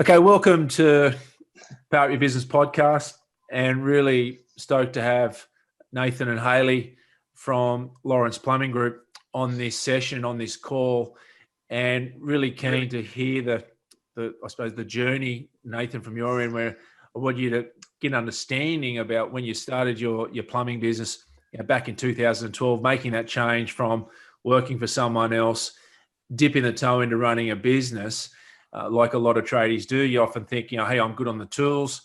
Okay, welcome to Power Up Your Business podcast, and really stoked to have Nathan and Hailley from Laurence Plumbing Group on this session, on this call, and really keen to hear the journey, Nathan, from your end, where I want you to get an understanding about when you started your plumbing business back in 2012, making that change from working for someone else, dipping the toe into running a business. Like a lot of tradies do, you often think, hey, I'm good on the tools.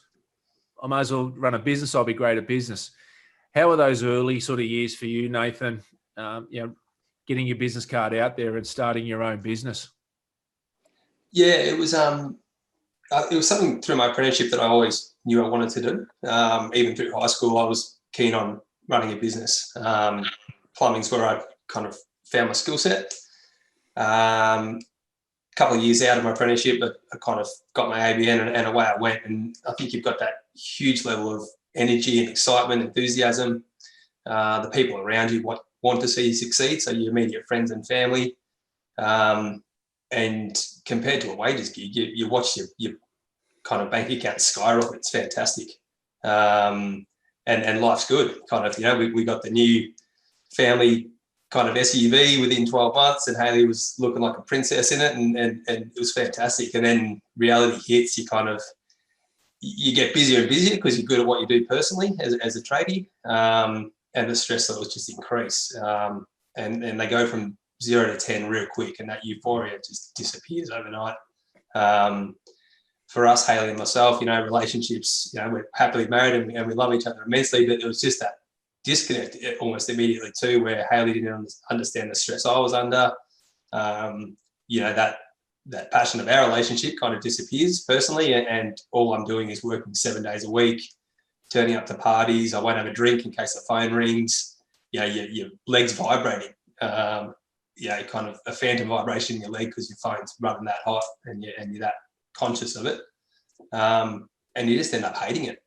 I might as well run a business. I'll be great at business. How are those early sort of years for you, Nathan? Getting your business card out there and starting your own business. Yeah, it was something through my apprenticeship that I always knew I wanted to do. Even through high school, I was keen on running a business. Plumbing's where I kind of found my skill set. Couple of years out of my apprenticeship, but I kind of got my ABN and away I went. And I think you've got that huge level of energy and excitement, enthusiasm. The people around you want to see you succeed, so your immediate friends and family. And compared to a wages gig, you watch your kind of bank account skyrocket. It's fantastic. And life's good. Kind of, we got the new family kind of SUV within 12 months, and Hailley was looking like a princess in it, and it was fantastic. And then reality hits, you get busier and busier because you're good at what you do personally as a tradie, and the stress levels just increase. And they go from 0 to 10 real quick, and that euphoria just disappears overnight. For us, Hailley and myself, relationships, we're happily married and we love each other immensely, but it was just that disconnect almost immediately too, where Hailley didn't understand the stress I was under. That passion of our relationship kind of disappears personally, and all I'm doing is working 7 days a week, turning up to parties. I won't have a drink in case the phone rings. Your legs vibrating. Kind of a phantom vibration in your leg because your phone's running that hot, and you're that conscious of it, and you just end up hating it.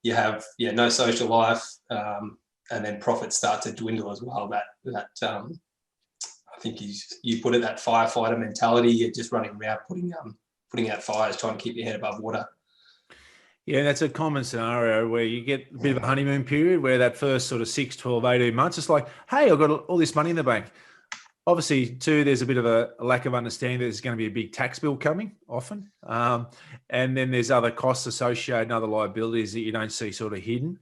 You have no social life, and then profits start to dwindle as well. That I think you put it, that firefighter mentality. You're just running around putting out fires, trying to keep your head above water. Yeah, that's a common scenario where you get a bit of a honeymoon period where that first sort of 6, 12, 18 months, it's like, hey, I've got all this money in the bank. Obviously, too, there's a bit of a lack of understanding that there's going to be a big tax bill coming often. And then there's other costs associated and other liabilities that you don't see sort of hidden.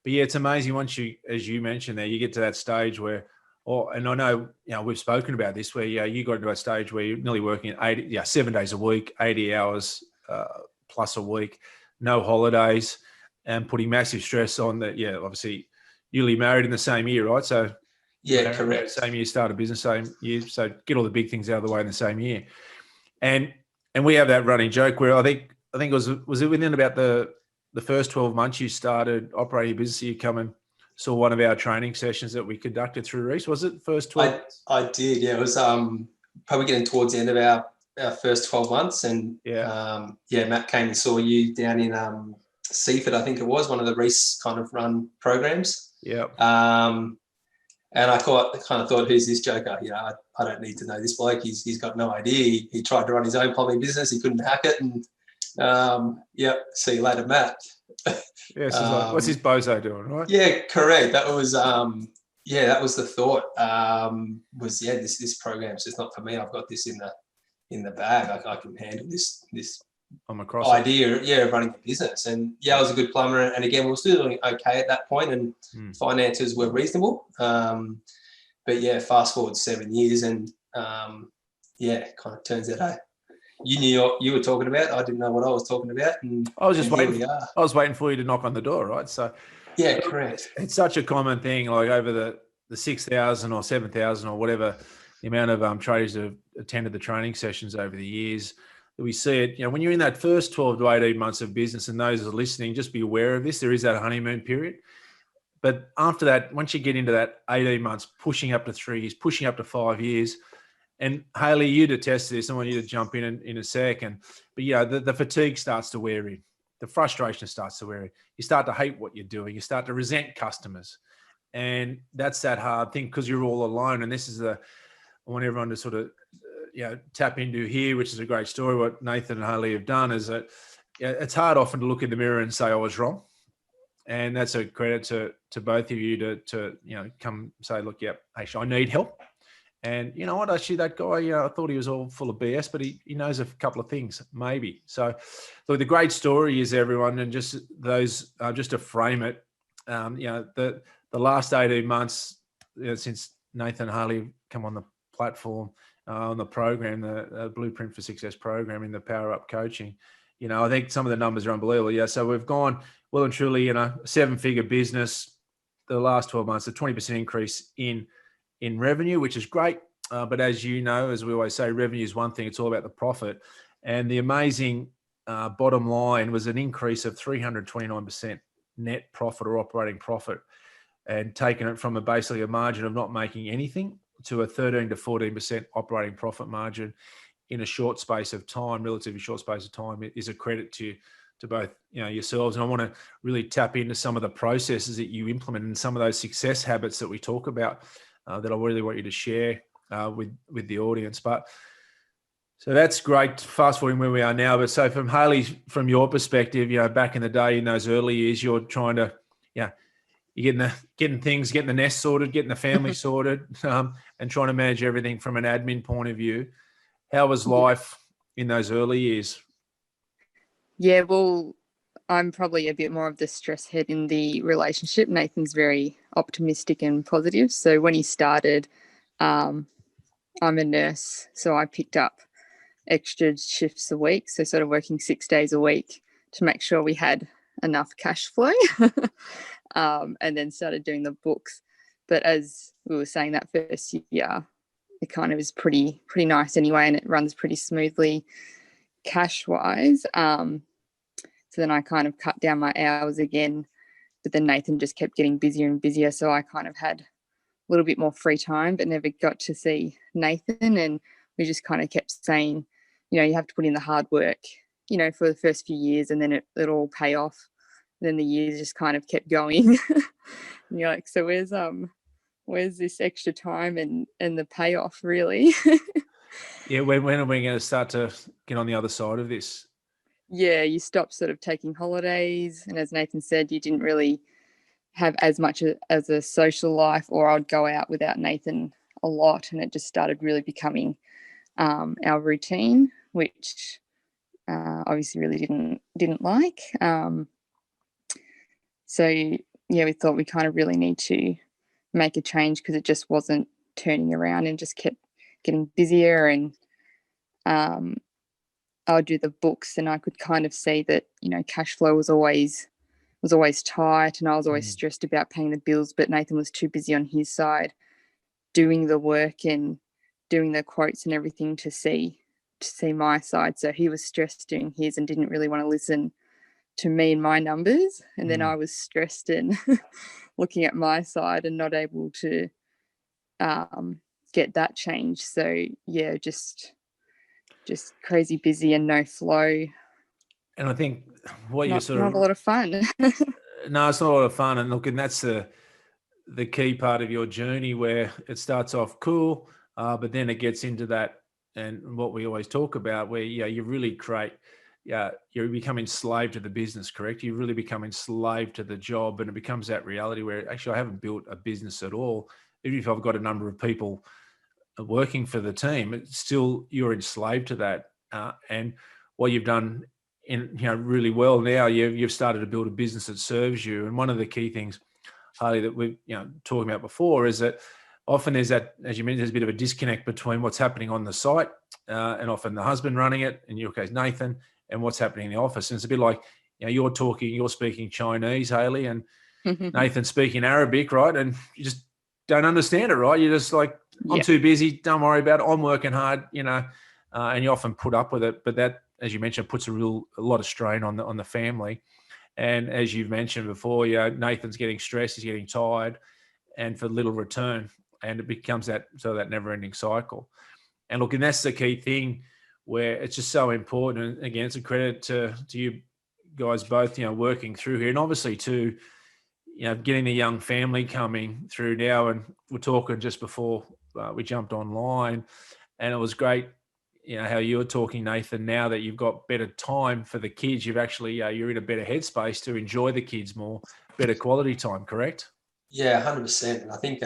But yeah, it's amazing once you, as you mentioned there, you get to that stage where, and I know, we've spoken about this, where you got into a stage where you're nearly working at 7 days a week, 80 hours plus a week, no holidays, and putting massive stress on that. Yeah, obviously, newly married in the same year, right? So yeah, correct. Same year, start a business, same year. So get all the big things out of the way in the same year. And we have that running joke where I think it was it within about the first 12 months you started operating a business, you come and saw one of our training sessions that we conducted through Reese. Was it first 12? I did, yeah. It was probably getting towards the end of our first 12 months. And Matt came and saw you down in Seaford, I think it was, one of the Reese kind of run programs. Yeah. And I kind of thought, who's this joker? I don't need to know this bloke. He's got no idea. He tried to run his own plumbing business. He couldn't hack it. And see you later, Matt. Yeah, so like, what's this bozo doing, right? Yeah, correct. That was that was the thought. This program's just not for me. I've got this in the bag. I can handle this I'm across idea, of running a business. And I was a good plumber, and again, we were still doing okay at that point, and finances were reasonable. But fast forward 7 years, and kind of turns out, you knew what you were talking about. I didn't know what I was talking about, and I was just waiting. I was waiting for you to knock on the door, right? So yeah, correct. It's such a common thing, like over the 6,000 or 7,000 or whatever the amount of traders that have attended the training sessions over the years. We see it, when you're in that first 12 to 18 months of business, and those that are listening, just be aware of this. There is that honeymoon period. But after that, once you get into that 18 months, pushing up to 3 years, pushing up to 5 years, and Hailley, you'd attest to this. I want you to jump in a second. But, the fatigue starts to wear in. The frustration starts to wear in. You start to hate what you're doing. You start to resent customers. And that's that hard thing because you're all alone. And this is I want everyone to sort of tap into here, which is a great story. What Nathan and Hailley have done is that it's hard often to look in the mirror and say I was wrong, and that's a credit to both of you to come say, look, actually I need help. And you know what? Actually, that guy, I thought he was all full of BS, but he knows a couple of things, maybe. So, look, the great story is, everyone, and just those, just to frame it, the last 18 months since Nathan and Hailley come on the platform, on the program, the Blueprint for Success program in the Power Up coaching, I think some of the numbers are unbelievable. Yeah, so we've gone well and truly, a 7-figure business the last 12 months, a 20% increase in revenue, which is great. But as you know, as we always say, revenue is one thing. It's all about the profit. And the amazing bottom line was an increase of 329% net profit or operating profit, and taking it from basically a margin of not making anything to a 13 to 14% operating profit margin in a short space of time, relatively short space of time, is a credit to both yourselves. And I want to really tap into some of the processes that you implement and some of those success habits that we talk about, that I really want you to share with the audience. But so that's great. Fast forwarding where we are now. But so from Hailley, from your perspective, back in the day, in those early years, you're trying to, you're getting the nest sorted, getting the family sorted, and trying to manage everything from an admin point of view. How was life in those early years? Yeah, well, I'm probably a bit more of the stress head in the relationship. Nathan's very optimistic and positive. So when he started, I'm a nurse, so I picked up extra shifts a week, so sort of working 6 days a week to make sure we had enough cash flow, and then started doing the books. But as we were saying, that first year, it kind of is pretty nice anyway, and it runs pretty smoothly cash-wise. So then I kind of cut down my hours again, but then Nathan just kept getting busier and busier, so I kind of had a little bit more free time, but never got to see Nathan. And we just kind of kept saying, you have to put in the hard work, for the first few years, and then it'll all pay off. And then the years just kind of kept going. And you're like, so where's this extra time and the payoff, really? Yeah, when are we going to start to get on the other side of this? Yeah, you stopped sort of taking holidays. And as Nathan said, you didn't really have as much as a social life, or I'd go out without Nathan a lot, and it just started really becoming our routine, which obviously really didn't like. So yeah, we thought we kind of really need to make a change, because it just wasn't turning around and just kept getting busier. And I would do the books, and I could kind of see that cash flow was always tight, and I was always stressed about paying the bills, but Nathan was too busy on his side doing the work and doing the quotes and everything to see my side. So he was stressed doing his and didn't really want to listen to me and my numbers. And then I was stressed and looking at my side and not able to get that change. So yeah, just crazy busy and no flow. And I think what you're sort of... Not a lot of fun. No, it's not a lot of fun. And look, and that's the key part of your journey, where it starts off cool, but then it gets into that, and what we always talk about, where you really create, you're becoming slave to the business, correct? You really become enslaved to the job, and it becomes that reality where actually I haven't built a business at all. Even if I've got a number of people working for the team, it's still, you're enslaved to that. And what you've done really well now, you've started to build a business that serves you. And one of the key things, Hailley, that we've talking about before, is that often there's that, as you mentioned, there's a bit of a disconnect between what's happening on the site, and often the husband running it, in your case Nathan, and what's happening in the office. And it's a bit like, you're speaking Chinese, Hailley, and Nathan's speaking Arabic, right? And you just don't understand it, right? You're just like, I'm too busy, don't worry about it, I'm working hard, and you often put up with it. But that, as you mentioned, puts a lot of strain on the family. And as you've mentioned before, Nathan's getting stressed, he's getting tired, and for little return, and it becomes that never-ending cycle. And look, and that's the key thing, where it's just so important. And again, it's a credit to you guys both, working through here, and obviously too, getting the young family coming through now. And we're talking just before we jumped online, and it was great how you're talking, Nathan, now that you've got better time for the kids, you've actually, you're in a better headspace to enjoy the kids more, better quality time, correct? Yeah, 100%. And I think,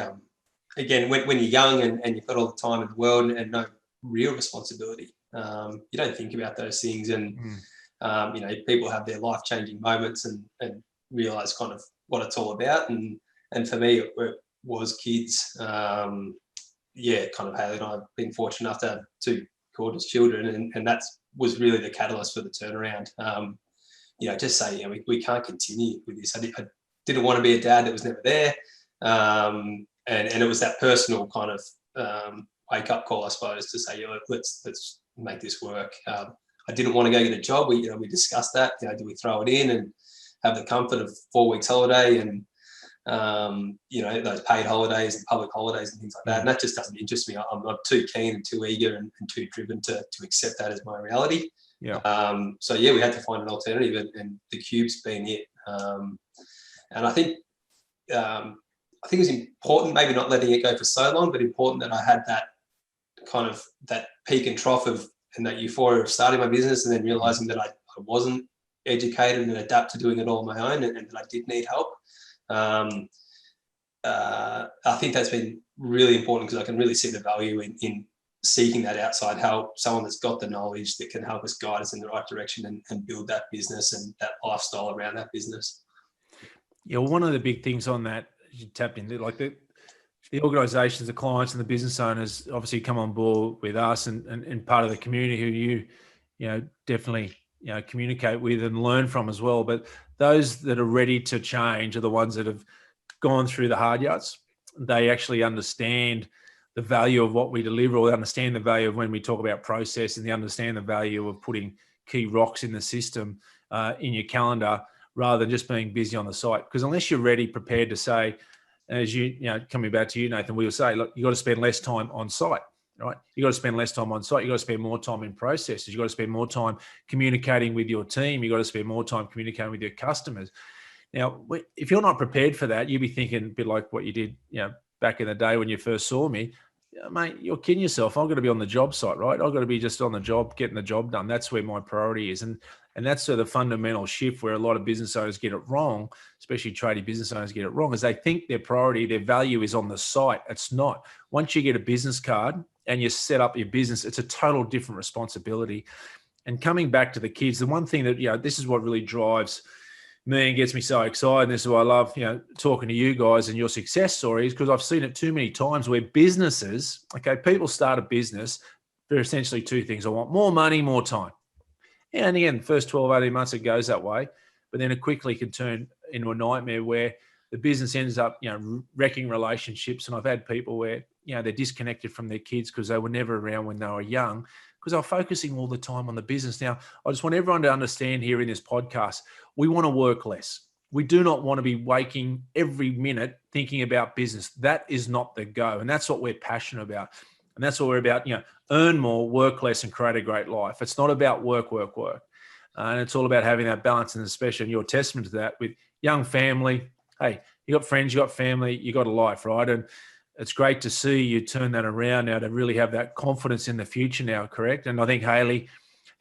again, when you're young and you've got all the time in the world and no real responsibility, you don't think about those things. And, people have their life-changing moments and realize kind of what it's all about. And for me, it was kids. Kind of Hailley and I have been fortunate enough to have two gorgeous children, and that was really the catalyst for the turnaround. Just say, we can't continue with this. I didn't want to be a dad that was never there. And it was that personal kind of wake up call, I suppose, to say, let's make this work. I didn't want to go get a job. We discussed that. Do we throw it in and have the comfort of 4 weeks holiday and those paid holidays and public holidays and things like that. And that just doesn't interest me. I'm too keen and too eager and too driven to accept that as my reality. Yeah. We had to find an alternative, and the Cube's been it. And I think it was important, maybe not letting it go for so long, but important that I had that kind of that peak and trough and that euphoria of starting my business, and then realizing that I wasn't educated and adapt to doing it all on my own, and that I did need help. I think that's been really important because I can really see the value in seeking that outside help, someone that's got the knowledge that can help us guide us in the right direction and build that business and that lifestyle around that business. Yeah, well, one of the big things on that you tapped into, like the organisations, the clients, and the business owners obviously come on board with us and part of the community who you definitely communicate with and learn from as well. But those that are ready to change are the ones that have gone through the hard yards. They actually understand the value of what we deliver, or they understand the value of when we talk about process, and they understand the value of putting key rocks in the system in your calendar, rather than just being busy on the site. Because unless you're ready, prepared to say, as coming back to you, Nathan, we will say, look, you got to spend less time on site, right? You got to spend less time on site. You got to spend more time in processes. You got to spend more time communicating with your team. You got to spend more time communicating with your customers. Now, if you're not prepared for that, you'd be thinking a bit like what you did, back in the day when you first saw me. Mate, you're kidding yourself. I've got to be on the job site, right? I've got to be just on the job, getting the job done. That's where my priority is. And that's sort of the fundamental shift where a lot of business owners get it wrong, especially tradie business owners get it wrong, is they think their priority, their value is on the site. It's not. Once you get a business card and you set up your business, it's a total different responsibility. And coming back to the kids, the one thing that, this is what really drives me and gets me so excited, and this is why I love, talking to you guys and your success stories, because I've seen it too many times where businesses, people start a business for essentially two things. I want more money, more time. And again, the first 12, 18 months, it goes that way, but then it quickly can turn into a nightmare where the business ends up, wrecking relationships. And I've had people where, they're disconnected from their kids because they were never around when they were young, because they're focusing all the time on the business. Now, I just want everyone to understand here in this podcast, we want to work less. We do not want to be waking every minute thinking about business. That is not the go. And that's what we're passionate about. And that's what we're about, earn more, work less, and create a great life. It's not about work. And it's all about having that balance, and especially your testament to that with young family. Hey, you got friends, you got family, you got a life, right? And it's great to see you turn that around now to really have that confidence in the future now, correct? And I think, Hailley,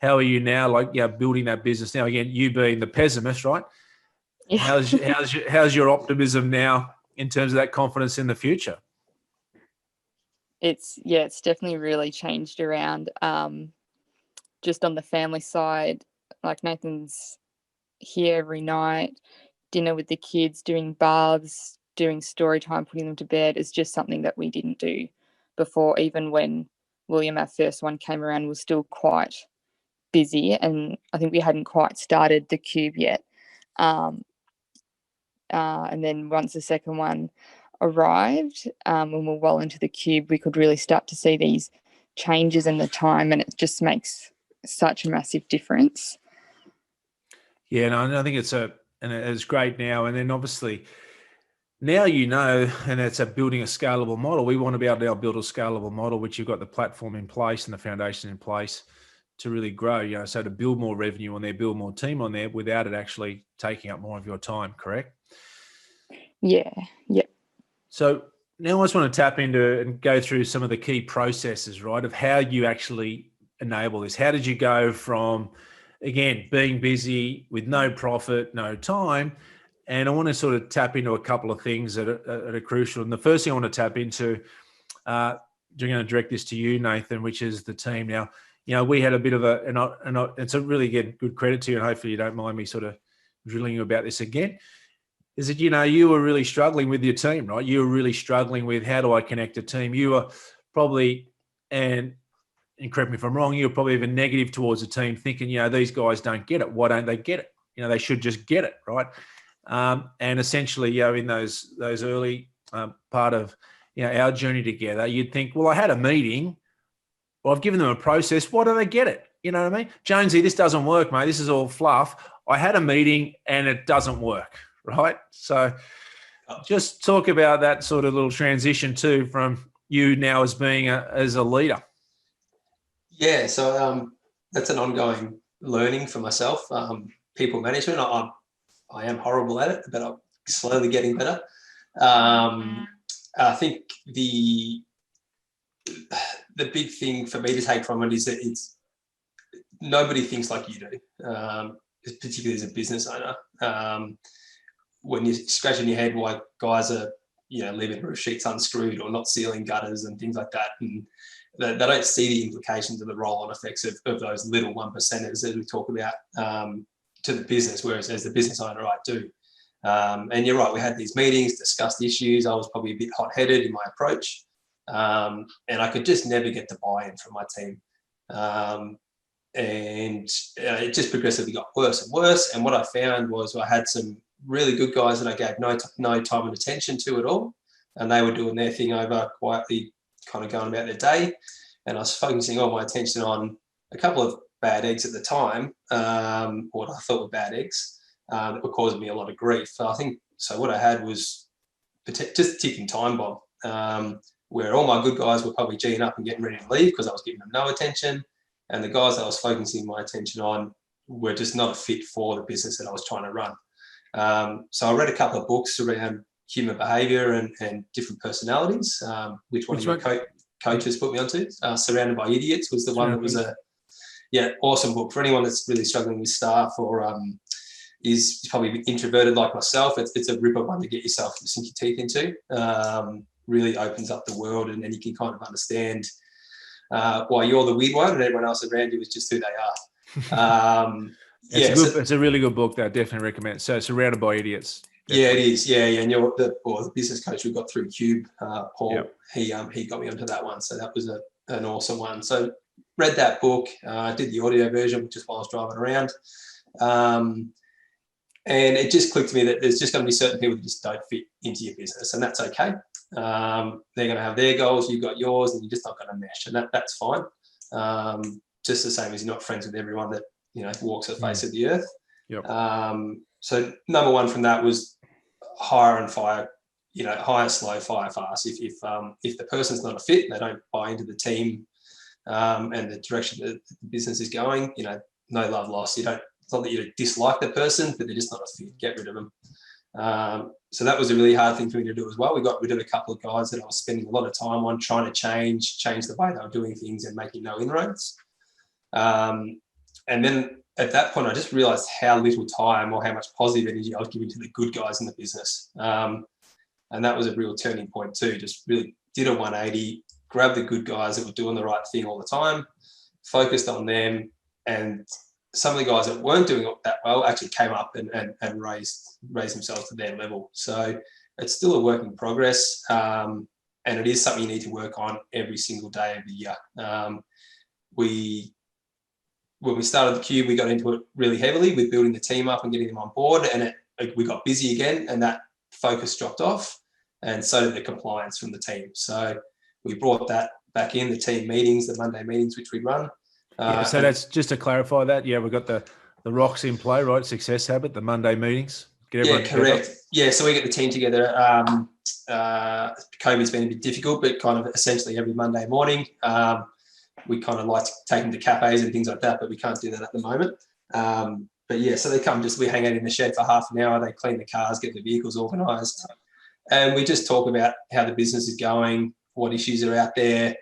how are you now, building that business now? Again, you being the pessimist, right? Yeah. How's your optimism now in terms of that confidence in the future? It's definitely really changed around. Just on the family side, like Nathan's here every night, dinner with the kids, doing baths, doing story time, putting them to bed is just something that we didn't do before. Even when William, our first one, came around, was still quite busy, and I think we hadn't quite started the Cube yet. And then once the second one arrived, when we're well into the Cube, we could really start to see these changes in the time, and it just makes such a massive difference. Yeah, no, I think it's great now. And then obviously now, and it's building a scalable model. We want to be able to now build a scalable model, which you've got the platform in place and the foundation in place to really grow, so to build more revenue on there, build more team on there without it actually taking up more of your time, correct? Yeah. Yep. So now I just want to tap into and go through some of the key processes, right, of how you actually enable this? How did you go from, again, being busy with no profit, no time? And I want to sort of tap into a couple of things that are crucial. And the first thing I want to tap into, I'm going to direct this to you, Nathan, which is the team. Now, we had a bit of it's a really good credit to you, and hopefully you don't mind me sort of drilling you about this again, is that, you were really struggling with your team, right? You were really struggling with, how do I connect a team? You were probably, and correct me if I'm wrong, you were probably even negative towards the team, thinking, these guys don't get it. Why don't they get it? They should just get it, right? And essentially, in those early part of our journey together, you'd think, well, I had a meeting, well, I've given them a process. Why don't they get it? You know what I mean? Jonesy, this doesn't work, mate. This is all fluff. I had a meeting and it doesn't work, right? So just talk about that sort of little transition too, from you now as being as a leader. Yeah, so that's an ongoing learning for myself. People management, I am horrible at it, but I'm slowly getting better. I think the big thing for me to take from it is that nobody thinks like you do, particularly as a business owner. When you're scratching your head why guys are, leaving roof sheets unscrewed or not sealing gutters and things like that, and they don't see the implications of the roll-on effects of those little 1%ers that we talk about to the business, whereas as the business owner, I do. And you're right, we had these meetings, discussed issues. I was probably a bit hot-headed in my approach, and I could just never get the buy-in from my team. And it just progressively got worse and worse. And what I found was I had some really good guys that I gave no time and attention to at all, and they were doing their thing over quietly, kind of going about their day, and I was focusing all my attention on a couple of bad eggs at the time, what I thought were bad eggs, that were causing me a lot of grief. I think so. What I had was just a ticking time bomb, where all my good guys were probably G'ing up and getting ready to leave because I was giving them no attention, and the guys that I was focusing my attention on were just not a fit for the business that I was trying to run. So I read a couple of books around human behaviour and different personalities, which one of your coaches put me onto. Surrounded by Idiots was the one that was awesome book for anyone that's really struggling with staff or is probably introverted like myself. It's a ripper one to get yourself to sink your teeth into. Really opens up the world, and then you can kind of understand why you're the weird one and everyone else around you is just who they are. It's a really good book that I definitely recommend. So Surrounded by Idiots. Definitely. Yeah, it is. Yeah. And the business coach we got through Cube, Paul, he got me onto that one. So that was an awesome one. So read that book, did the audio version just while I was driving around. And it just clicked to me that there's just going to be certain people that just don't fit into your business, and that's okay. They're going to have their goals, you've got yours, and you're just not going to mesh, and that's fine. Just the same as you're not friends with everyone that walks the face of the earth. Yep. So number one from that was hire and fire. Hire slow, fire fast. If the person's not a fit, they don't buy into the team and the direction that the business is going. No love lost. It's not that you dislike the person, but they're just not a fit. Get rid of them. So that was a really hard thing for me to do as well. We got rid of a couple of guys that I was spending a lot of time on trying to change the way they were doing things and making no inroads. And then at that point, I just realized how little time or how much positive energy I was giving to the good guys in the business. And that was a real turning point too. Just really did a 180, grabbed the good guys that were doing the right thing all the time, focused on them, and some of the guys that weren't doing it that well actually came up and raised themselves to their level. So it's still a work in progress, and it is something you need to work on every single day of the year. When we started the Cube, we got into it really heavily with building the team up and getting them on board, and we got busy again, and that focus dropped off, and so did the compliance from the team. So we brought that back in, the team meetings, the Monday meetings, which we run. So that's just to clarify that. Yeah, we've got the rocks in play, right? Success habit, the Monday meetings. Yeah, correct. Together. Yeah, so we get the team together. COVID's been a bit difficult, but kind of essentially every Monday morning. We kind of like to take them to cafes and things like that, but we can't do that at the moment. But yeah, so they come, we hang out in the shed for half an hour. They clean the cars, get the vehicles organised, and we just talk about how the business is going, what issues are out there.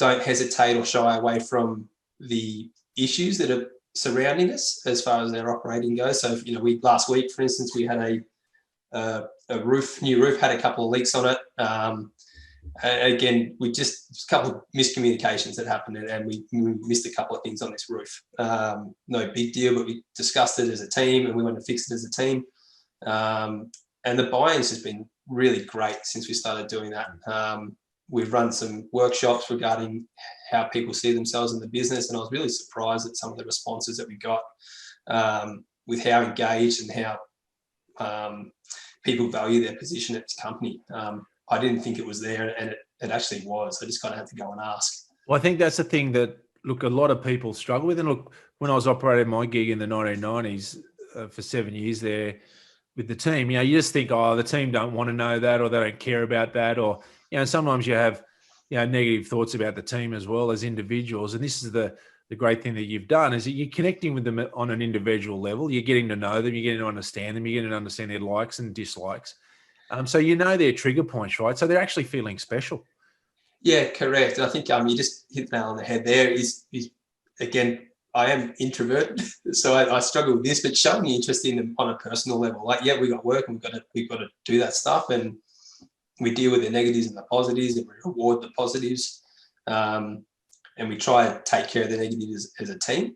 don't hesitate or shy away from the issues that are surrounding us as far as our operating goes. So, we last week, for instance, we had a new roof had a couple of leaks on it. Again, a couple of miscommunications that happened, and we missed a couple of things on this roof. No big deal, but we discussed it as a team, and we went to fix it as a team. And the buy-in's has been really great since we started doing that. We've run some workshops regarding how people see themselves in the business, and I was really surprised at some of the responses that we got with how engaged and how people value their position at this company. I didn't think it was there, and it actually was. I just kind of had to go and ask. Well, I think that's the thing that, look, a lot of people struggle with. And look, when I was operating my gig in the 1990s for 7 years there with the team, you just think, the team don't want to know that, or they don't care about that, or sometimes you have negative thoughts about the team as well as individuals. And this is the great thing that you've done, is that you're connecting with them on an individual level. You're getting to know them, you're getting to understand them, you're getting to understand their likes and dislikes. So their trigger points, right? So they're actually feeling special. Yeah, correct. And I think you just hit the nail on the head there. Is again, I am introverted, so I struggle with this, but showing interest in them on a personal level. Like, we got work, and we've got to do that stuff, and we deal with the negatives and the positives, and we reward the positives, and we try and take care of the negatives as a team.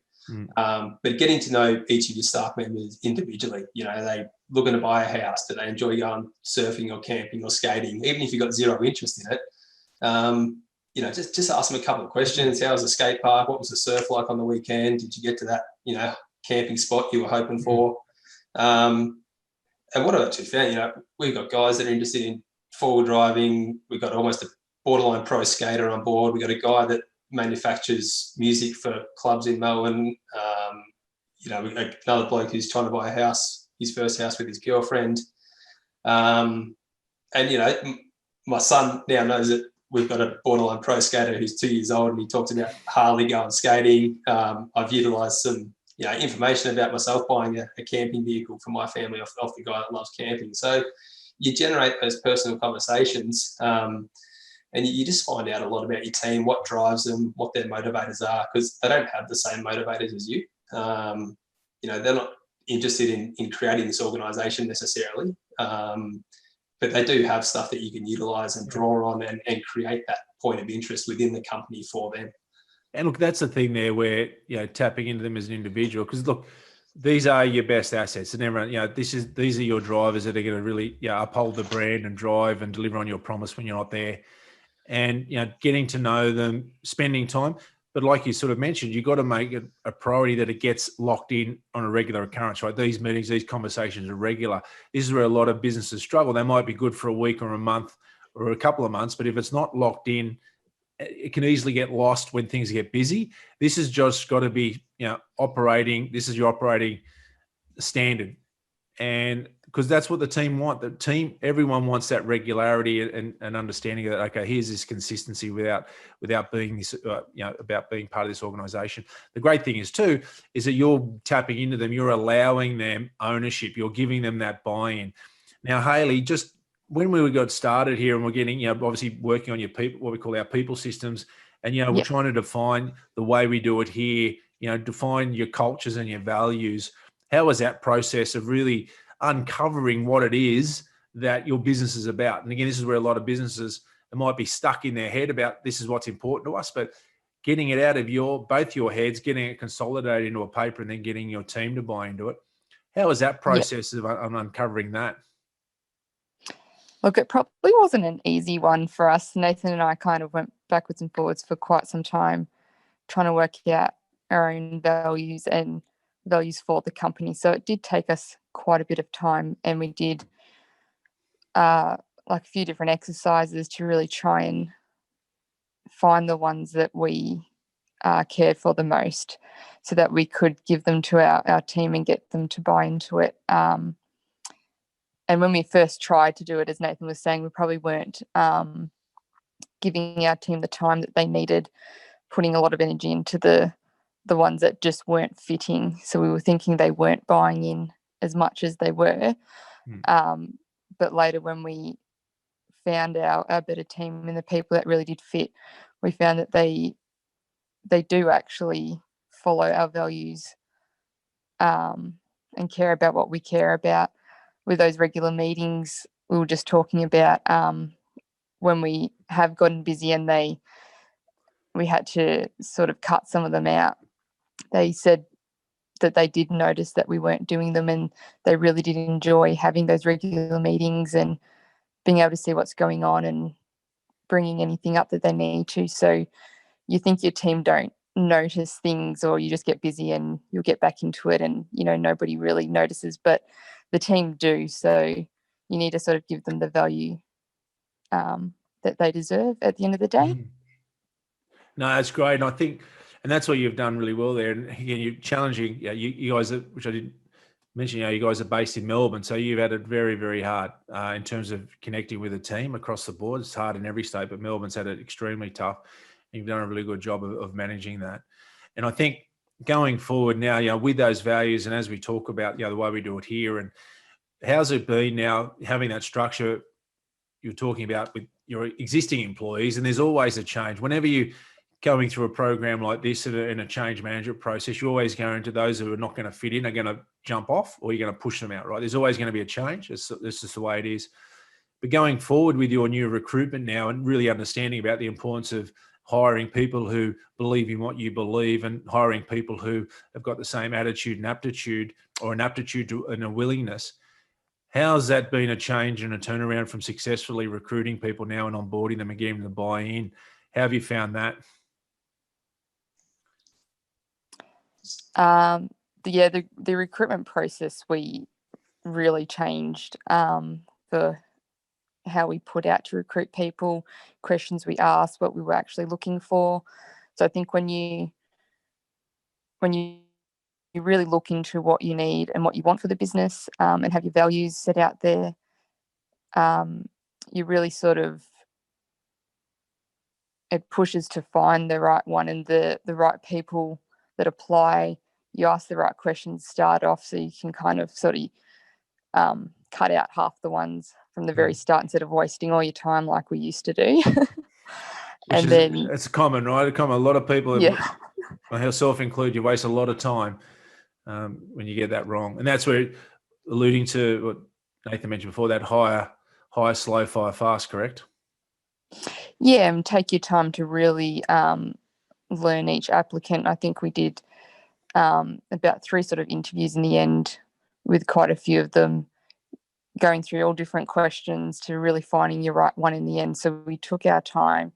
But getting to know each of your staff members individually, are they looking to buy a house? Do they enjoy going surfing or camping or skating? Even if you've got zero interest in it, just ask them a couple of questions. How was the skate park? What was the surf like on the weekend? Did you get to that, camping spot you were hoping for? And what I've actually found, we've got guys that are interested in forward driving. We've got almost a borderline pro skater on board. We've got a guy that manufactures music for clubs in Melbourne. Another bloke who's trying to buy a house, his first house with his girlfriend. And my son now knows that we've got a borderline pro skater who's 2 years old, and he talks about Hailley going skating. I've utilised some information about myself buying a camping vehicle for my family off the guy that loves camping. So you generate those personal conversations, and you just find out a lot about your team, what drives them, what their motivators are, because they don't have the same motivators as you. They're not interested in creating this organisation necessarily, but they do have stuff that you can utilise and draw on and create that point of interest within the company for them. And look, that's the thing there where, tapping into them as an individual, because look, these are your best assets, and everyone, these are your drivers that are going to really, uphold the brand and drive and deliver on your promise when you're not there. And, getting to know them, spending time. But like you sort of mentioned, you've got to make it a priority that it gets locked in on a regular occurrence, right? These meetings, these conversations are regular. This is where a lot of businesses struggle. They might be good for a week or a month or a couple of months, but if it's not locked in, it can easily get lost when things get busy. This has just got to be, operating. This is your operating standard. And because that's what the team want. The team, everyone wants that regularity and understanding that, okay, here's this consistency without being this, about being part of this organization. The great thing is too, is that you're tapping into them. You're allowing them ownership. You're giving them that buy-in. Now, Hailley, just when we got started here and we're getting, obviously working on your people, what we call our people systems, and, we're trying to define the way we do it here, define your cultures and your values. How was that process of really uncovering what it is that your business is about? And again, this is where a lot of businesses, it might be stuck in their head about this is what's important to us, but getting it out of both your heads, getting it consolidated into a paper, and then getting your team to buy into it. How was that process of uncovering that? Look, it probably wasn't an easy one for us. Nathan and I kind of went backwards and forwards for quite some time, trying to work out our own values and values for the company. So it did take us quite a bit of time, and we did like a few different exercises to really try and find the ones that we cared for the most, so that we could give them to our team and get them to buy into it. And when we first tried to do it, as Nathan was saying, we probably weren't giving our team the time that they needed, putting a lot of energy into the ones that just weren't fitting. So we were thinking they weren't buying in as much as they were. But later when we found our better team and the people that really did fit, we found that they do actually follow our values and care about what we care about. With those regular meetings, we were just talking about when we have gotten busy and we had to sort of cut some of them out. They said that they did notice that we weren't doing them, and they really did enjoy having those regular meetings and being able to see what's going on and bringing anything up that they need to. So you think your team don't notice things, or you just get busy and you'll get back into it and, you know, nobody really notices, but the team do. So you need to sort of give them the value that they deserve at the end of the day. No, that's great. And I think, and that's what you've done really well there. And again, you're challenging, you guys, which I didn't mention, you guys are based in Melbourne. So you've had it very, very hard in terms of connecting with a team across the board. It's hard in every state, but Melbourne's had it extremely tough. And you've done a really good job of managing that. And I think going forward now, with those values, and as we talk about, the way we do it here, and how's it been now having that structure you're talking about with your existing employees? And there's always a change. Whenever you going through a program like this in a change management process, you're always going to those who are not going to fit in are going to jump off, or you're going to push them out, right? There's always going to be a change. This is the way it is. But going forward with your new recruitment now, and really understanding about the importance of hiring people who believe in what you believe, and hiring people who have got the same attitude and aptitude, or an aptitude to, and a willingness. How's that been a change and a turnaround from successfully recruiting people now and onboarding them and getting them to buy in? How have you found that? The recruitment process, we really changed for how we put out to recruit people, questions we asked, what we were actually looking for. So I think when you really look into what you need and what you want for the business, and have your values set out there, you really sort of, it pushes to find the right one and the right people that apply. You ask the right questions, start off, so you can kind of sort of cut out half the ones from the very start instead of wasting all your time like we used to do. It's common, right? A lot of people, myself included, you waste a lot of time when you get that wrong. And that's where, alluding to what Nathan mentioned before, that hire slow, fire fast, correct? Yeah, and take your time to really learn each applicant. I think we did about 3 sort of interviews in the end, with quite a few of them going through all different questions to really finding your right one in the end. So we took our time.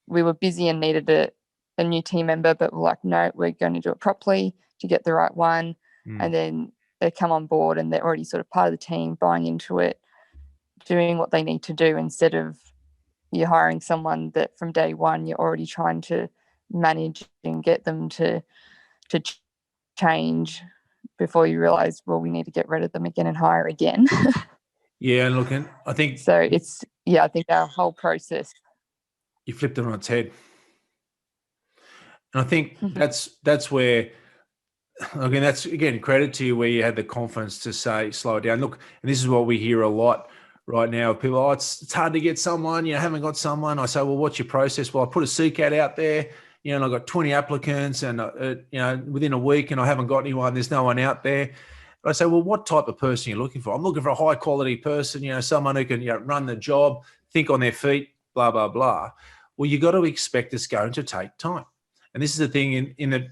We were busy and needed a new team member, but we're like, no, we're going to do it properly to get the right one. And then they come on board and they're already sort of part of the team, buying into it, doing what they need to do, instead of you're hiring someone that from day one you're already trying to manage and get them to change before you realize, well, we need to get rid of them again and hire again. Yeah, and look, and I think so it's, I think our whole process, you flipped it on its head. And I think that's where, again, that's, again, credit to you where you had the confidence to say, slow it down. Look, and this is what we hear a lot right now. People, it's hard to get someone, haven't got someone. I say, well, what's your process? Well, I put a CCAT out there, and I got 20 applicants, and, within a week, and I haven't got anyone, there's no one out there. But I say, well, what type of person are you looking for? I'm looking for a high quality person, someone who can run the job, think on their feet, blah, blah, blah. Well, you got to expect it's going to take time. And this is the thing in the,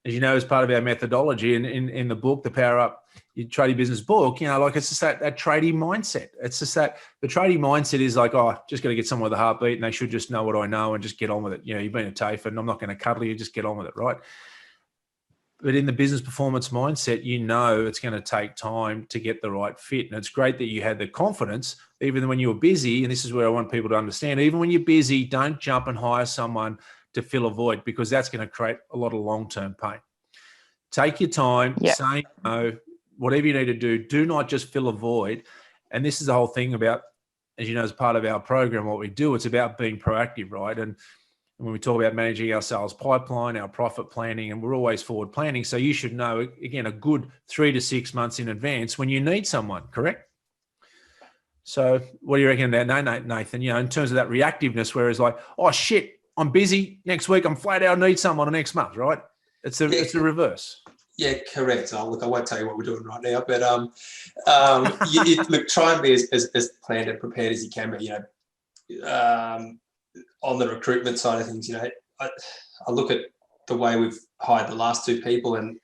as you know, as part of our methodology in the book, the Power Up Your Tradie Business book, it's just that tradie mindset. It's just that the tradie mindset is like, oh, just got to get someone with a heartbeat, and they should just know what I know and just get on with it. You've been a TAFE and I'm not going to cuddle you, just get on with it, right? But in the business performance mindset, it's going to take time to get the right fit. And it's great that you had the confidence, even when you were busy. And this is where I want people to understand, even when you're busy, don't jump and hire someone to fill a void, because that's going to create a lot of long-term pain. Take your time, say no, whatever you need to do. Do not just fill a void. And this is the whole thing about, as you know, as part of our program, what we do, it's about being proactive, right? And when we talk about managing our sales pipeline, our profit planning, and we're always forward planning. So you should know, again, a good 3 to 6 months in advance when you need someone, correct? So what do you reckon about that, Nathan? In terms of that reactiveness, where it's like, oh shit, I'm busy next week. I'm flat out need someone next month, right? It's the reverse. Yeah, correct. Look, I won't tell you what we're doing right now, but look, try and be as planned and prepared as you can be. On the recruitment side of things, I look at the way we've hired the last two people, and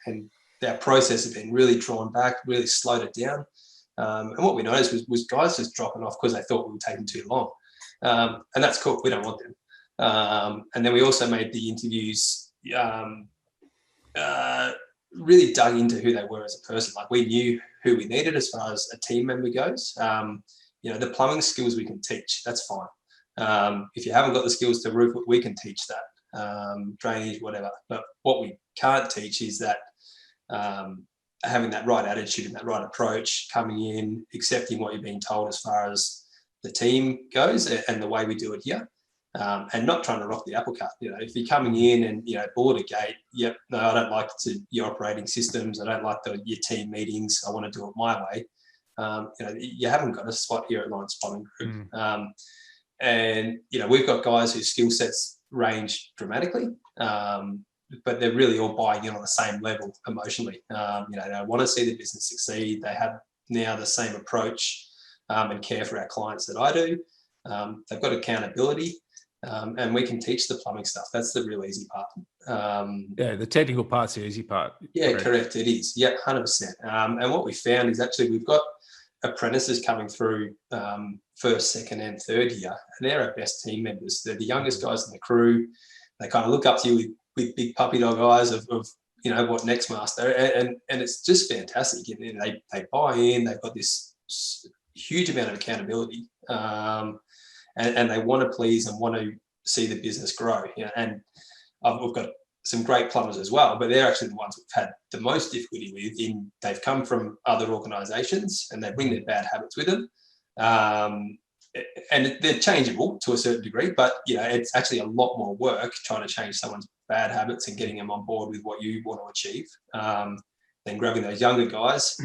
our process has been really drawn back, really slowed it down. And what we noticed was guys just dropping off because they thought we were taking too long, and that's cool. We don't want them. And then we also made the interviews. Really dug into who they were as a person. Like, we knew who we needed as far as a team member goes. The plumbing skills we can teach, that's fine. If you haven't got the skills to roof, we can teach that. Drainage, whatever. But what we can't teach is that having that right attitude and that right approach, coming in, accepting what you're being told as far as the team goes and the way we do it here. And not trying to rock the apple cart. If you're coming in and board a gate, no, I don't like your operating systems. I don't like your team meetings. I want to do it my way. You haven't got a spot here at Laurence Plumbing Group. And we've got guys whose skill sets range dramatically, but they're really all buying in on the same level emotionally. They want to see the business succeed. They have now the same approach and care for our clients that I do. They've got accountability. And we can teach the plumbing stuff. That's the real easy part. The technical part's the easy part. Yeah, correct. It is. Yeah, 100%. And what we found is actually we've got apprentices coming through first, second, and third year, and they're our best team members. They're the youngest guys in the crew. They kind of look up to you with big puppy dog eyes of what next, master, and it's just fantastic. And they buy in. They've got this huge amount of accountability. And they want to please and want to see the business grow. And we've got some great plumbers as well, but they're actually the ones we've had the most difficulty with. They've come from other organisations and they bring their bad habits with them. And they're changeable to a certain degree, but it's actually a lot more work trying to change someone's bad habits and getting them on board with what you want to achieve than grabbing those younger guys.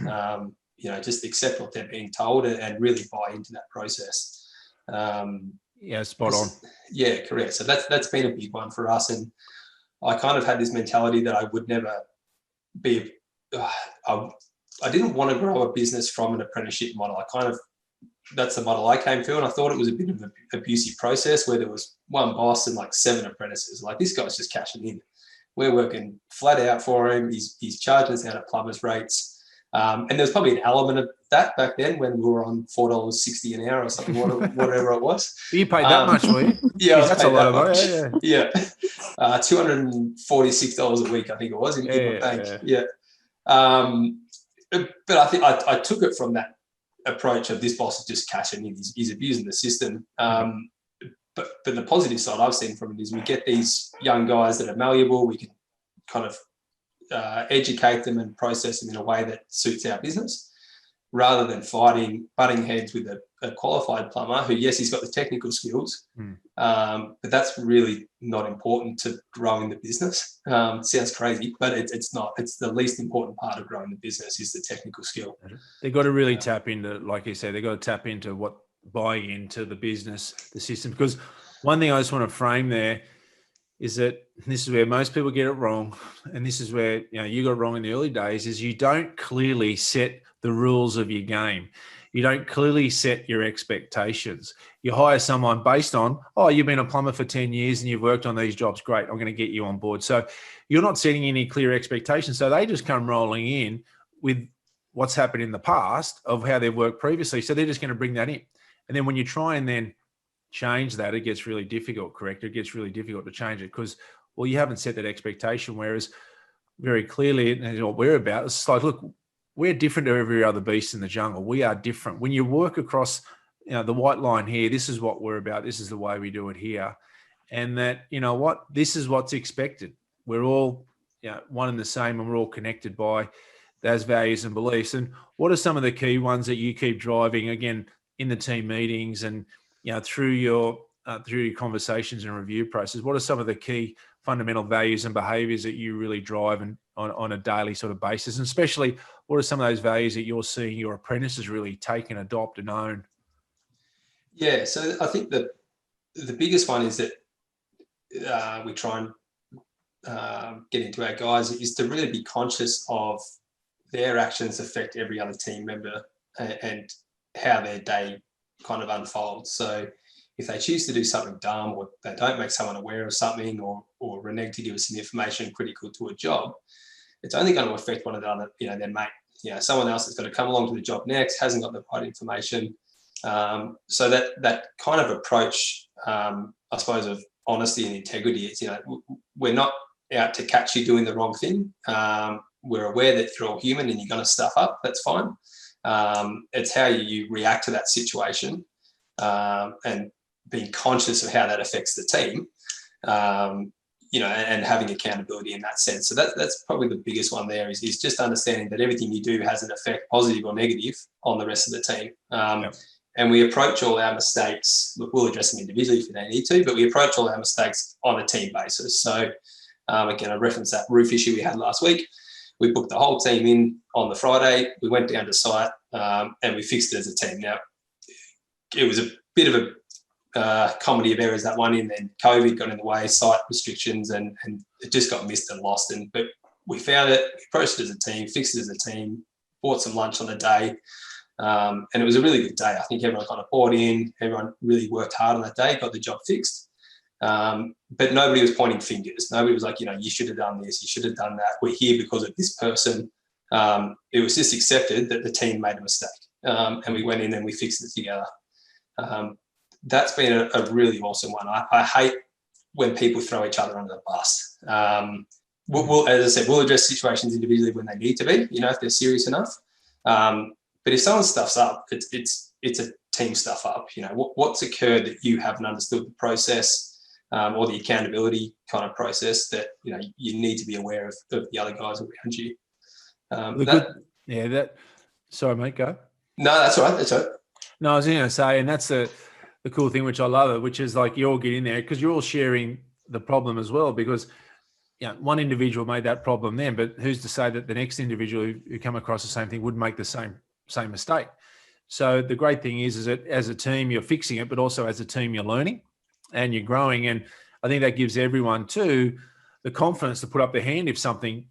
Just accept what they're being told and really buy into that process. Spot on. Yeah, correct. So that's been a big one for us, and I kind of had this mentality that I would never be. I didn't want to grow a business from an apprenticeship model. That's the model I came to, and I thought it was a bit of an abusive process where there was one boss and like 7 apprentices. Like, this guy's just cashing in. We're working flat out for him. He's charging us out at plumbers' rates. And there's probably an element of that back then when we were on $4.60 an hour or something, whatever it was. You paid that much, were you? Yeah, that's a lot of money. Yeah. $246 a week, I think it was in my bank. Yeah. But I think I took it from that approach of this boss is just cashing in. He's abusing the system. But the positive side I've seen from it is we get these young guys that are malleable. We can kind of educate them and process them in a way that suits our business, rather than butting heads with a qualified plumber who, yes, he's got the technical skills, but that's really not important to growing the business. Sounds crazy, but it's not. It's the least important part of growing the business is the technical skill. They've got to really tap into, like you said, they've got to tap into buying into the business, the system. Because one thing I just want to frame there is that this is where most people get it wrong, and this is where you got it wrong in the early days, is you don't clearly set the rules of your game. You don't clearly set your expectations. You hire someone based on, you've been a plumber for 10 years and you've worked on these jobs. Great, I'm going to get you on board. So you're not setting any clear expectations. So they just come rolling in with what's happened in the past of how they've worked previously. So they're just going to bring that in. And then when you try and then change that, it gets really difficult, correct? It gets really difficult to change it because, you haven't set that expectation. Whereas very clearly, and what we're about, it's like, look, we're different to every other beast in the jungle. We are different. When you work across the white line here, this is what we're about. This is the way we do it here. And that, this is what's expected. We're all one and the same, and we're all connected by those values and beliefs. And what are some of the key ones that you keep driving, again, in the team meetings and through your conversations and review process? What are some of the key fundamental values and behaviours that you really drive on a daily sort of basis? And especially, what are some of those values that you're seeing your apprentices really take and adopt and own? Yeah, so I think the biggest one is that we try and get into our guys is to really be conscious of their actions affect every other team member and how their day kind of unfolds. So if they choose to do something dumb, or they don't make someone aware of something, or renege to give us some information critical to a job, it's only going to affect one of the other, their mate. Someone else that's going to come along to the job next hasn't got the right information. So that kind of approach, I suppose, of honesty and integrity, it's, we're not out to catch you doing the wrong thing. We're aware that you're all human and you're going to stuff up. That's fine. It's how you react to that situation, and being conscious of how that affects the team, and having accountability in that sense. So that's probably the biggest one there is just understanding that everything you do has an effect, positive or negative, on the rest of the team. And we approach all our mistakes. Look, we'll address them individually if we don't need to, but we approach all our mistakes on a team basis. So again, I referenced that roof issue we had last week. We booked the whole team in on the Friday. We went down to site and we fixed it as a team. Now, it was a bit of a comedy of errors that one in, then COVID got in the way, site restrictions, and it just got missed and lost. But we found it, we approached it as a team, fixed it as a team, bought some lunch on the day. And it was a really good day. I think everyone kind of bought in, everyone really worked hard on that day, got the job fixed. But nobody was pointing fingers. Nobody was like, you should have done this, you should have done that. We're here because of this person. It was just accepted that the team made a mistake. And we went in and we fixed it together. That's been a really awesome one. I hate when people throw each other under the bus. We'll, as I said, we'll address situations individually when they need to be, if they're serious enough. But if someone stuffs up, it's a team stuff up. What's occurred that you haven't understood the process, or the accountability kind of process that you need to be aware of the other guys around you. Sorry, mate, go. No, that's all right. That's all right. No, I was going to say, and that's the cool thing, which I love it, which is like you all get in there because you're all sharing the problem as well. Because one individual made that problem then, but who's to say that the next individual who come across the same thing would make the same mistake? So the great thing is that as a team you're fixing it, but also as a team you're learning and you're growing. And I think that gives everyone too the confidence to put up their hand if something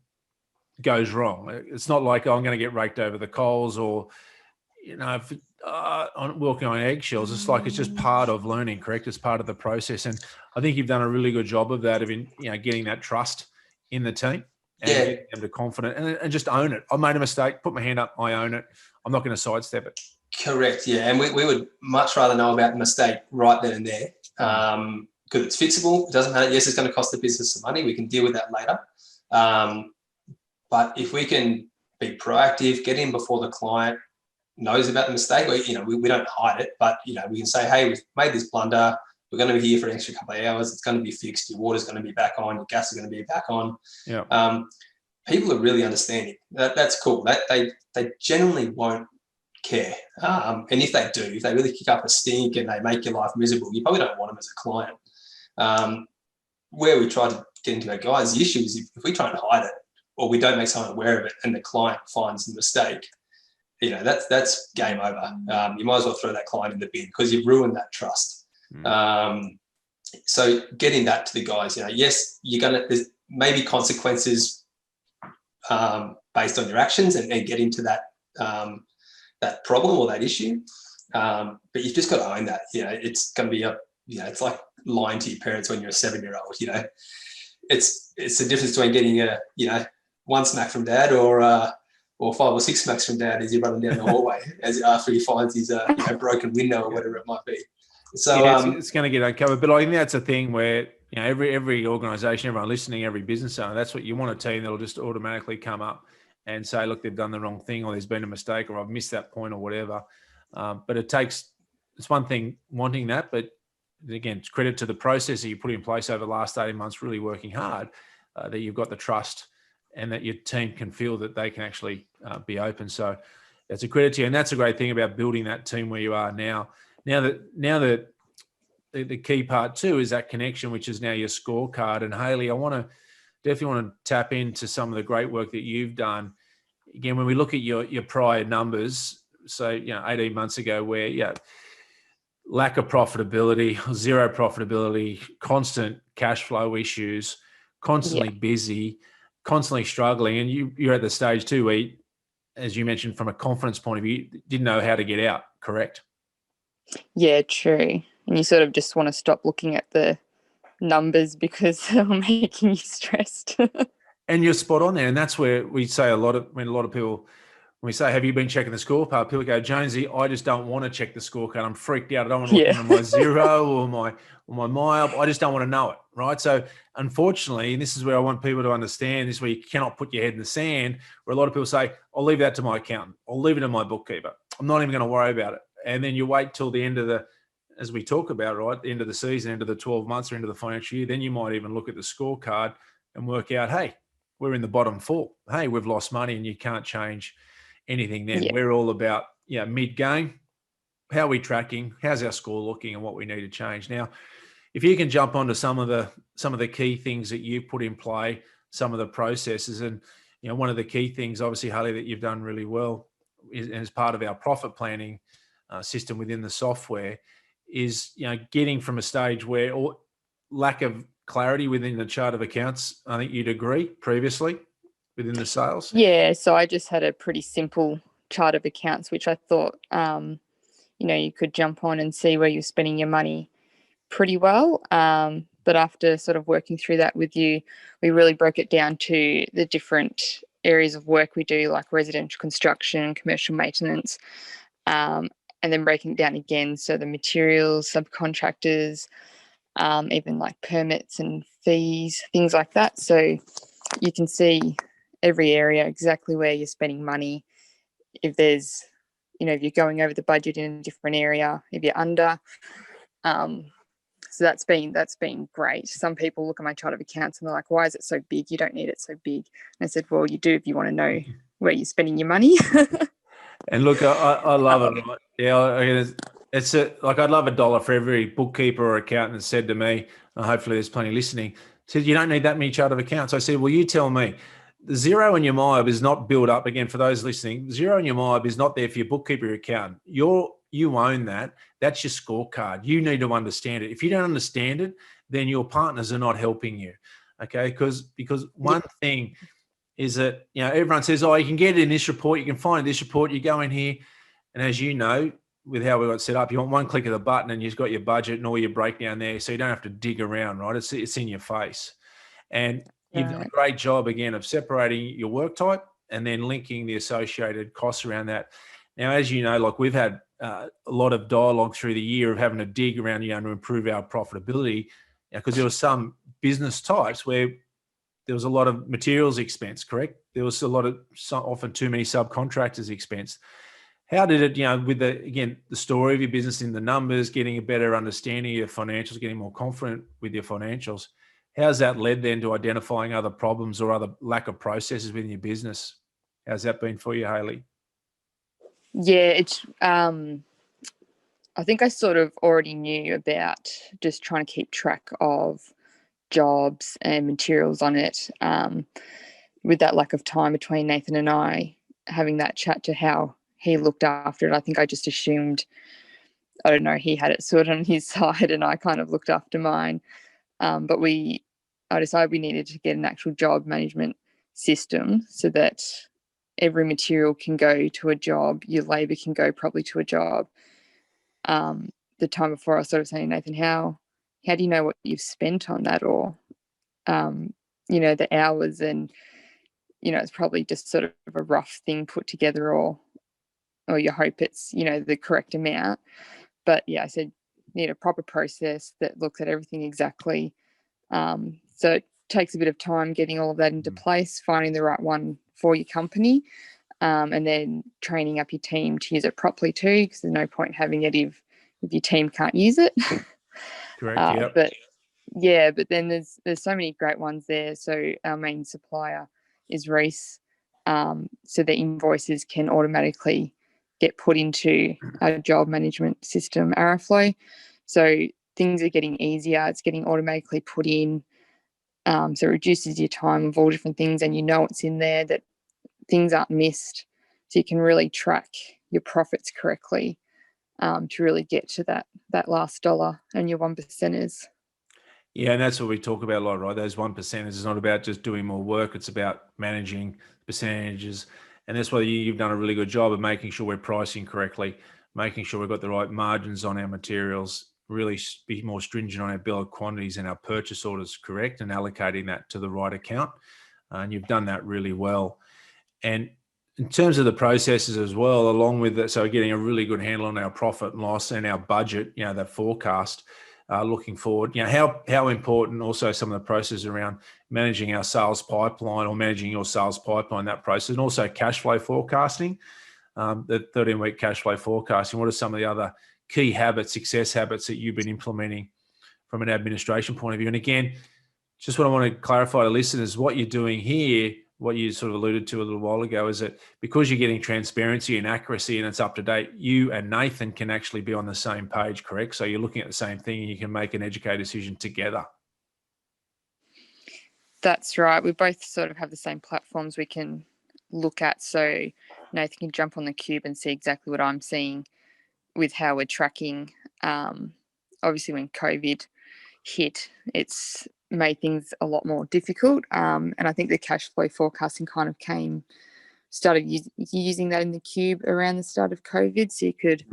goes wrong. It's not like, I'm going to get raked over the coals, or on walking on eggshells. It's like, it's just part of learning, correct? It's part of the process. And I think you've done a really good job of that, of getting that trust in the team and getting them to confident and just own it. I made a mistake, put my hand up, I own it. I'm not going to sidestep it. Correct. Yeah. And we would much rather know about the mistake right then and there, because it's fixable. It doesn't matter. Yes, it's going to cost the business some money. We can deal with that later. But if we can be proactive, get in before the client knows about the mistake, or, we don't hide it, but, we can say, hey, we've made this blunder. We're going to be here for an extra couple of hours. It's going to be fixed. Your water's going to be back on. Your gas is going to be back on. Yeah. People are really understanding. That's cool. They generally won't care. And if they do, if they really kick up a stink and they make your life miserable, you probably don't want them as a client. Where we try to get into our guys, the issue is if we try and hide it, or we don't make someone aware of it and the client finds the mistake, that's game over. You might as well throw that client in the bin because you've ruined that trust. So getting that to the guys, yes, there's maybe consequences based on your actions and get into that problem or that issue. But you've just got to own that. It's going to be it's like lying to your parents when you're a 7-year-old. It's the difference between getting one smack from dad or 5 or 6 smacks from dad as you're running down the hallway after he finds his broken window or whatever it might be. So it's going to get uncovered. But I think that's a thing where every organisation, everyone listening, every business owner, that's what you want, a team that'll just automatically come up and say, look, they've done the wrong thing, or there's been a mistake, or I've missed that point, or whatever. But it's one thing wanting that, but again, it's credit to the process that you put in place over the last 18 months, really working hard, that you've got the trust and that your team can feel that they can actually be open. So that's a credit to you. And that's a great thing about building that team where you are now. Now that the key part too is that connection, which is now your scorecard. And Hailley, I definitely want to tap into some of the great work that you've done. Again, when we look at your prior numbers, so 18 months ago, where lack of profitability, zero profitability, constant cash flow issues, constantly busy, constantly struggling. And you're at the stage too where, as you mentioned, from a confidence point of view, didn't know how to get out, correct? Yeah, true. And you sort of just want to stop looking at the numbers because they're making you stressed. And you're spot on there. And that's where we say a lot of people, when we say, have you been checking the scorecard? People go, Jonesy, I just don't want to check the scorecard. I'm freaked out. I don't want to look into my zero or my MYOB. I just don't want to know it, right? So unfortunately, and this is where I want people to understand, this is where you cannot put your head in the sand, where a lot of people say, I'll leave that to my accountant. I'll leave it to my bookkeeper. I'm not even going to worry about it. And then you wait till the end of as we talk about, right, the end of the season, end of the 12 months or end of the financial year, then you might even look at the scorecard and work out, hey, we're in the bottom four. Hey, we've lost money and you can't change anything then. Yeah. We're all about mid-game. How are we tracking? How's our score looking and what we need to change? Now, if you can jump onto some of the key things that you've put in play, some of the processes, and one of the key things, obviously, Hailley, that you've done really well is, as part of our profit planning system within the software, is getting from a stage where lack of clarity within the chart of accounts. I think you'd agree previously within the sales. Yeah, so I just had a pretty simple chart of accounts, which I thought, you could jump on and see where you're spending your money pretty well. But after sort of working through that with you, we really broke it down to the different areas of work we do, like residential construction, commercial maintenance, and then breaking it down again. So the materials, subcontractors, even like permits and fees, things like that. So you can see every area exactly where you're spending money. If there's, if you're going over the budget in a different area, if you're under. So that's been great. Some people look at my chart of accounts and they're like, why is it so big? You don't need it so big. And I said, well, you do if you want to know where you're spending your money. And look, I love it. Yeah, it's I'd love $1 for every bookkeeper or accountant that said to me, and hopefully there's plenty listening, said, you don't need that many chart of accounts. I said, well, you tell me. The zero in your MYOB is not built up. Again, for those listening, zero in your MYOB is not there for your bookkeeper or accountant. You own that. That's your scorecard. You need to understand it. If you don't understand it, then your partners are not helping you. Okay, because one thing is that everyone says, oh, you can get it in this report, you can find it in this report, you go in here, and as you know, with how we got set up, you want one click of the button and you've got your budget and all your breakdown there, so you don't have to dig around, right? It's in your face. And you've done a great job, again, of separating your work type and then linking the associated costs around that. Now, as you know, we've had a lot of dialogue through the year of having to dig around, to improve our profitability, because there were some business types where there was a lot of materials expense, correct? There was a lot of, often too many subcontractors expense. How did it, with the story of your business in the numbers, getting a better understanding of your financials, getting more confident with your financials, how's that led then to identifying other problems or other lack of processes within your business? How's that been for you, Hailley? Yeah, it's, I think I sort of already knew about just trying to keep track of jobs and materials on it, with that lack of time between Nathan and I having that chat to how he looked after it. I think I just assumed, I don't know, he had it sorted on his side and I kind of looked after mine. But I decided we needed to get an actual job management system so that every material can go to a job, your labour can go properly to a job. The time before I was sort of saying, Nathan, how do you know what you've spent on that, or the hours, and it's probably just sort of a rough thing put together, or you hope it's the correct amount. But yeah, I said need a proper process that looks at everything exactly. So it takes a bit of time getting all of that into place, finding the right one for your company, and then training up your team to use it properly too, because there's no point having it if your team can't use it. Correct. But then there's so many great ones there. So our main supplier is Reese, so the invoices can automatically get put into our job management system, Arrowflow. So things are getting easier. It's getting automatically put in. So it reduces your time of all different things, and it's in there, that things aren't missed, so you can really track your profits correctly. to really get to that last dollar and your 1%ers. Yeah, and that's what we talk about a lot, right? Those 1%ers is not about just doing more work. It's about managing percentages. And that's why you've done a really good job of making sure we're pricing correctly, making sure we've got the right margins on our materials, really be more stringent on our bill of quantities and our purchase orders correct, and allocating that to the right account. And you've done that really well. And in terms of the processes as well, along with that, so getting a really good handle on our profit and loss and our budget, that forecast, looking forward, how important also some of the processes around managing our sales pipeline or managing your sales pipeline, that process, and also cash flow forecasting, the 13-week cash flow forecasting. What are some of the other key habits, success habits that you've been implementing from an administration point of view? And again, just what I want to clarify to listeners, what you're doing here, what you sort of alluded to a little while ago, is that because you're getting transparency and accuracy and it's up to date, you and Nathan can actually be on the same page, correct? So you're looking at the same thing and you can make an educated decision together. That's right. We both sort of have the same platforms we can look at. So Nathan can jump on the cube and see exactly what I'm seeing with how we're tracking. Obviously, when COVID hit, it's made things a lot more difficult. And I think the cash flow forecasting kind of started using that in the cube around the start of COVID. So you could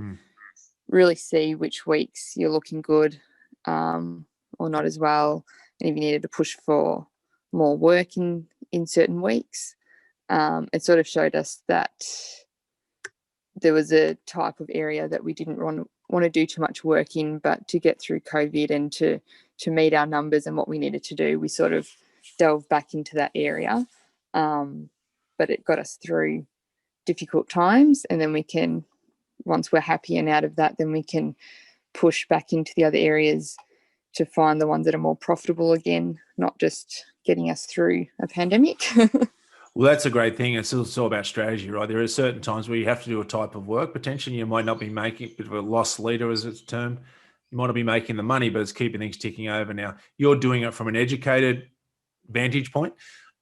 really see which weeks you're looking good or not as well. And if you needed to push for more work in certain weeks, it sort of showed us that there was a type of area that we didn't want to do too much work in, but to get through COVID and to meet our numbers and what we needed to do, we sort of delved back into that area. But it got us through difficult times, and then we can, once we're happy and out of that, then we can push back into the other areas to find the ones that are more profitable again, not just getting us through a pandemic. Well, that's a great thing. It's all about strategy, right? There are certain times where you have to do a type of work. Potentially, you might not be making a bit of a loss leader, as it's termed. You might not be making the money, but it's keeping things ticking over. Now, you're doing it from an educated vantage point,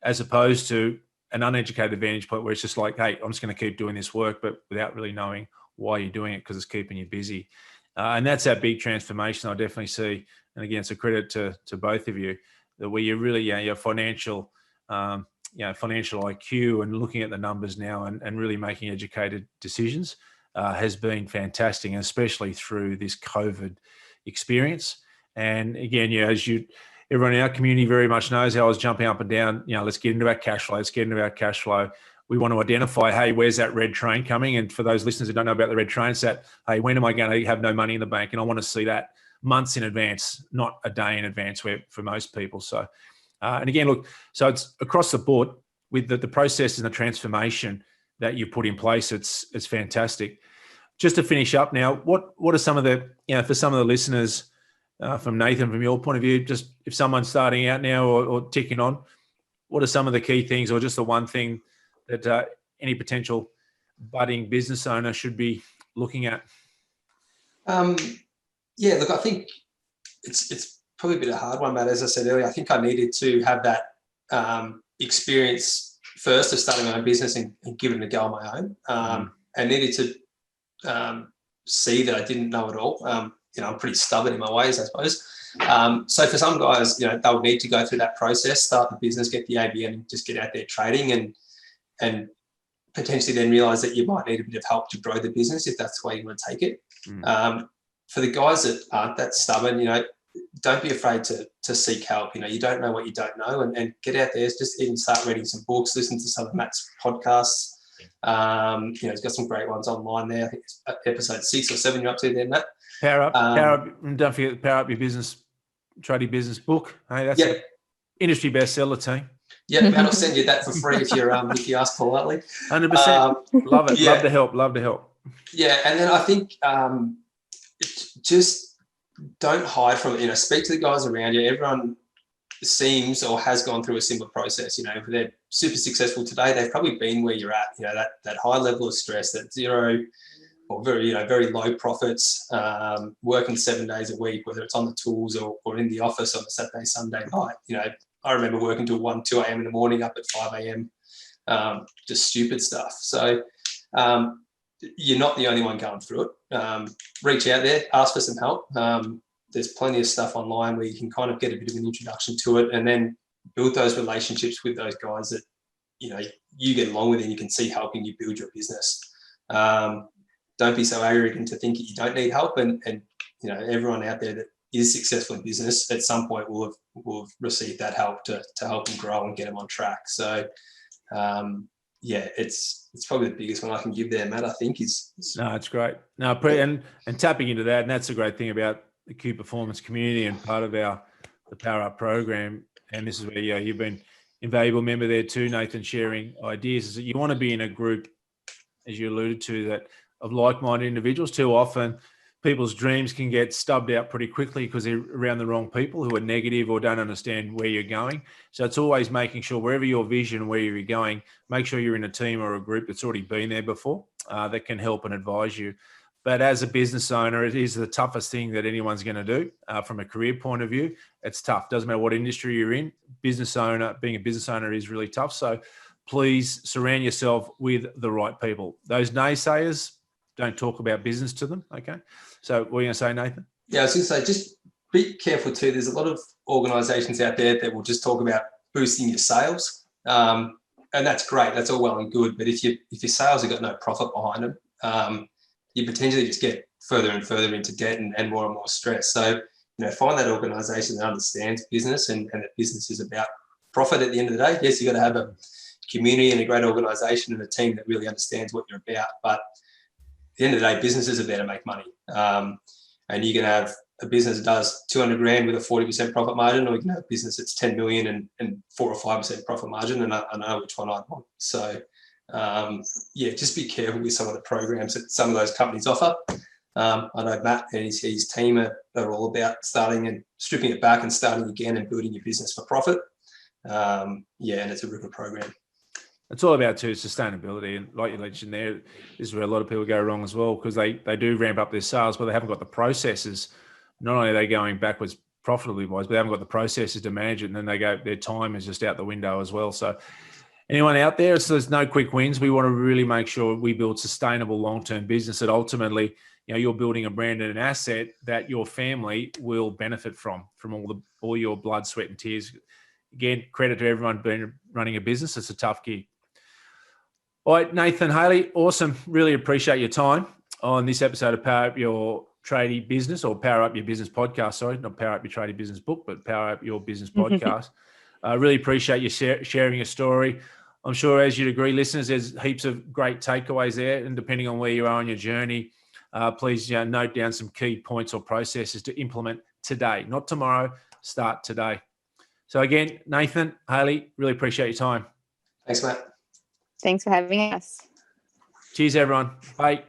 as opposed to an uneducated vantage point where it's just like, hey, I'm just going to keep doing this work, but without really knowing why you're doing it because it's keeping you busy. And that's that big transformation I definitely see. And again, it's a credit to both of you, that where you really, your financial IQ and looking at the numbers now and really making educated decisions has been fantastic, and especially through this COVID experience. And again, everyone in our community very much knows how I was jumping up and down, let's get into our cash flow. We want to identify, hey, where's that red train coming? And for those listeners who don't know about the red train, it's that, hey, when am I going to have no money in the bank? And I want to see that months in advance, not a day in advance for most people. So, and again, look, so it's across the board with the process and the transformation that you put in place. It's fantastic. Just to finish up now, what are some of the, for some of the listeners, from Nathan, from your point of view, just if someone's starting out now or ticking on, what are some of the key things, or just the one thing that any potential budding business owner should be looking at? Look, I think it's probably a bit of a hard one, but as I said earlier, I think I needed to have that experience first of starting my own business and giving it a go on my own. I needed to see that I didn't know it all. I'm pretty stubborn in my ways, I suppose. So for some guys, they'll need to go through that process, start the business, get the ABN, and just get out there trading and potentially then realize that you might need a bit of help to grow the business if that's the way you want to take it. For the guys that aren't that stubborn, don't be afraid to seek help. You don't know what you don't know, and get out there. Just even start reading some books, listen to some of Matt's podcasts. He's got some great ones online there. I think it's episode 6 or 7 you're up to there, Matt. Power up, and don't forget Power Up Your Business, Tradie Business book. Hey, that's an industry bestseller, team. Yeah, Matt will send you that for free if you ask politely. 100%. Love it. Love to help. Yeah, and then I think just don't hide from it. Speak to the guys around you. Everyone seems or has gone through a similar process. If they're super successful today, they've probably been where you're at. That high level of stress, that zero or very low profits, working 7 days a week, whether it's on the tools or in the office on a Saturday, Sunday night. I remember working till 1, 2 a.m. in the morning, up at 5 a.m., just stupid stuff. So you're not the only one going through it. reach out there, ask for some help. There's plenty of stuff online where you can kind of get a bit of an introduction to it, and then build those relationships with those guys that you get along with and you can see helping you build your business. Don't be so arrogant to think that you don't need help, and everyone out there that is successful in business at some point will have received that help to help them grow and get them on track. So it's probably the biggest one I can give there, Matt. I think is no, it's great. No, and tapping into that, and that's the great thing about the Q Performance community and part of the Power Up program. And this is where you've been invaluable member there too, Nathan, sharing ideas. Is that you want to be in a group, as you alluded to, that of like-minded individuals. Too often, people's dreams can get stubbed out pretty quickly because they're around the wrong people who are negative or don't understand where you're going. So it's always making sure wherever your vision, where you're going, make sure you're in a team or a group that's already been there before that can help and advise you. But as a business owner, it is the toughest thing that anyone's going to do from a career point of view. It's tough. Doesn't matter what industry you're in. Being a business owner is really tough. So please surround yourself with the right people. Those naysayers, don't talk about business to them. Okay. So what are you going to say, Nathan? Yeah, I was going to say, just be careful too. There's a lot of organizations out there that will just talk about boosting your sales. And that's great. That's all well and good. But if your sales have got no profit behind them, you potentially just get further and further into debt and more stress. So, find that organization that understands business and that business is about profit at the end of the day. Yes, you've got to have a community and a great organization and a team that really understands what you're about. But at the end of the day, businesses are there to make money. And you can have a business that does 200 grand with a 40% profit margin, or you can have a business that's 10 million and 4 or 5% profit margin. And I know which one I want. So, just be careful with some of the programs that some of those companies offer. I know Matt and his team are all about starting and stripping it back and starting again and building your business for profit. And it's a ripper program. It's all about too sustainability, and like you mentioned there, this is where a lot of people go wrong as well, because they do ramp up their sales, but they haven't got the processes. Not only are they going backwards profitably wise, but they haven't got the processes to manage it, and then their time is just out the window as well. So anyone out there, there's no quick wins. We want to really make sure we build sustainable long-term business that ultimately, you're building a brand and an asset that your family will benefit from all your blood, sweat, and tears. Again, credit to everyone running a business. It's a tough gig. All right, Nathan, Hailley, awesome. Really appreciate your time on this episode of Power Up Your Tradie Business, or Power Up Your Business podcast. Sorry, not Power Up Your Tradie Business book, but Power Up Your Business podcast. Really appreciate you sharing your story. I'm sure, as you'd agree, listeners, there's heaps of great takeaways there. And depending on where you are on your journey, please note down some key points or processes to implement today, not tomorrow. Start today. So again, Nathan, Hailley, really appreciate your time. Thanks, Matt. Thanks for having us. Cheers, everyone. Bye.